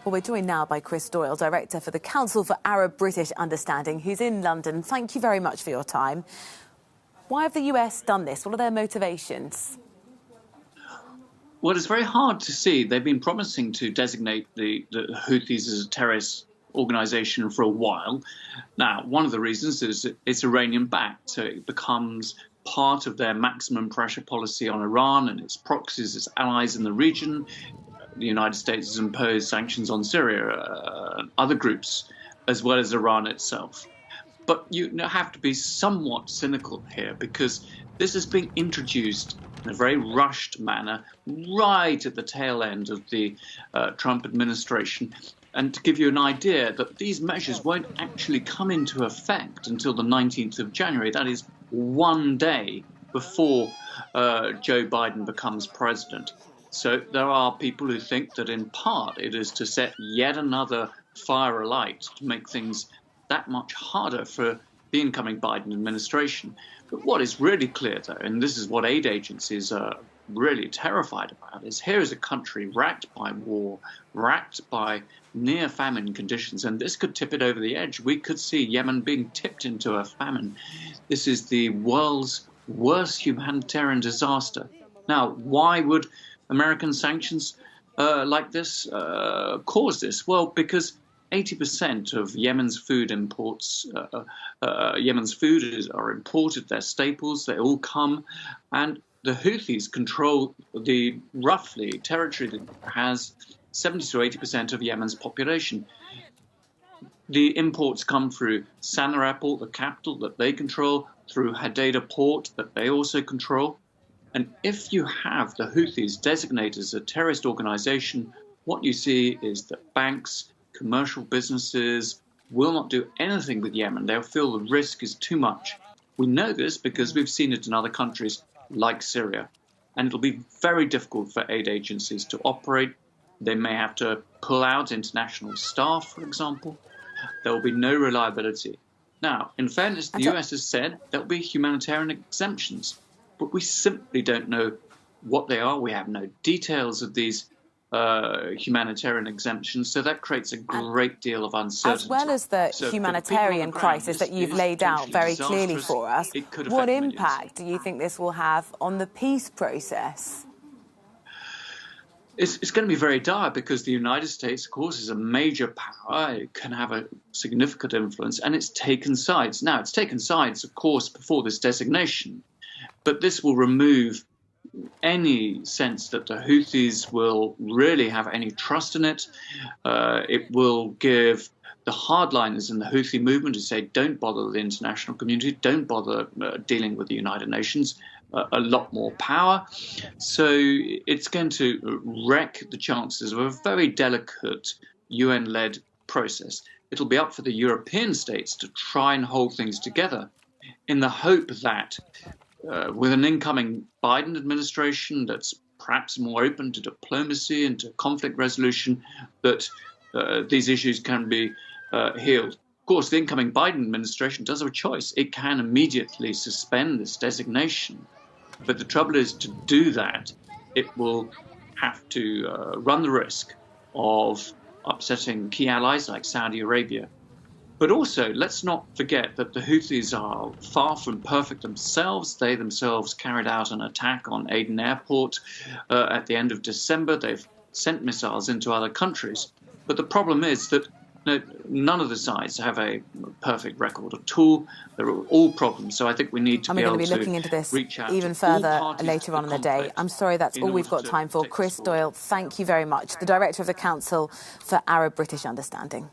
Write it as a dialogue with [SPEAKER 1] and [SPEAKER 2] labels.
[SPEAKER 1] Well, we're joined now by Chris Doyle, Director for the Council for Arab-British Understanding, who's in London. Thank you very much for your time. Why have the US done this? What are their motivations?
[SPEAKER 2] Well, it's very hard to see. They've been promising to designate the Houthis as a terrorist organisation for a while. Now, one of the reasons is it's Iranian-backed, so it becomes part of their maximum pressure policy on Iran and its proxies, its allies in the region. The United States has imposed sanctions on Syria and other groups, as well as Iran itself. But you have to be somewhat cynical here, because this has been introduced in a very rushed manner right at the tail end of the Trump administration. And to give you an idea that these measures won't actually come into effect until the 19th of January, that is one day before Joe Biden becomes president. So there are people who think that in part it is to set yet another fire alight to make things that much harder for the incoming Biden administration. But what is really clear, though, and this is what aid agencies are really terrified about, is here is a country racked by war, racked by near famine conditions, and this could tip it over the edge. We could see Yemen being tipped into a famine. This is the world's worst humanitarian disaster. Now, why would American sanctions like this cause this? Well, because 80% of Yemen's food imports, Yemen's food are imported, they're staples, they all come, and the Houthis control the roughly territory that has 70 to 80% of Yemen's population. The imports come through Sana'a Airport, the capital, that they control, through Hadeda Port, that they also control. And if you have the Houthis designated as a terrorist organization, what you see is that banks, commercial businesses will not do anything with Yemen. They'll feel the risk is too much. We know this because we've seen it in other countries like Syria. And it'll be very difficult for aid agencies to operate. They may have to pull out international staff, for example. There will be no reliability. Now, in fairness, the US has said there will be humanitarian exemptions, but we simply don't know what they are. We have no details of these humanitarian exemptions, so that creates a great deal of uncertainty.
[SPEAKER 1] As well as the humanitarian crisis that you've laid out very clearly for us, what impact do you think this will have on the peace process?
[SPEAKER 2] It's going to be very dire, because the United States, of course, is a major power. It can have a significant influence, and it's taken sides. Now, it's taken sides, of course, before this designation, but this will remove any sense that the Houthis will really have any trust in it. It will give the hardliners in the Houthi movement who say don't bother the international community, don't bother dealing with the United Nations, a lot more power. So it's going to wreck the chances of a very delicate UN-led process. It'll be up for the European states to try and hold things together in the hope that with an incoming Biden administration that's perhaps more open to diplomacy and to conflict resolution, that these issues can be healed. Of course, the incoming Biden administration does have a choice. It can immediately suspend this designation. But the trouble is, to do that, it will have to run the risk of upsetting key allies like Saudi Arabia. But also, let's not forget that the Houthis are far from perfect themselves. They themselves carried out an attack on Aden Airport at the end of December. They've sent missiles into other countries. But the problem is that none of the sides have a perfect record at all. They're all problems. So I think we need to be able to
[SPEAKER 1] looking into this
[SPEAKER 2] reach out
[SPEAKER 1] even further later on in the day. I'm sorry, that's all we've got time for. Chris Doyle, thank you very much. The Director of the Council for Arab-British Understanding.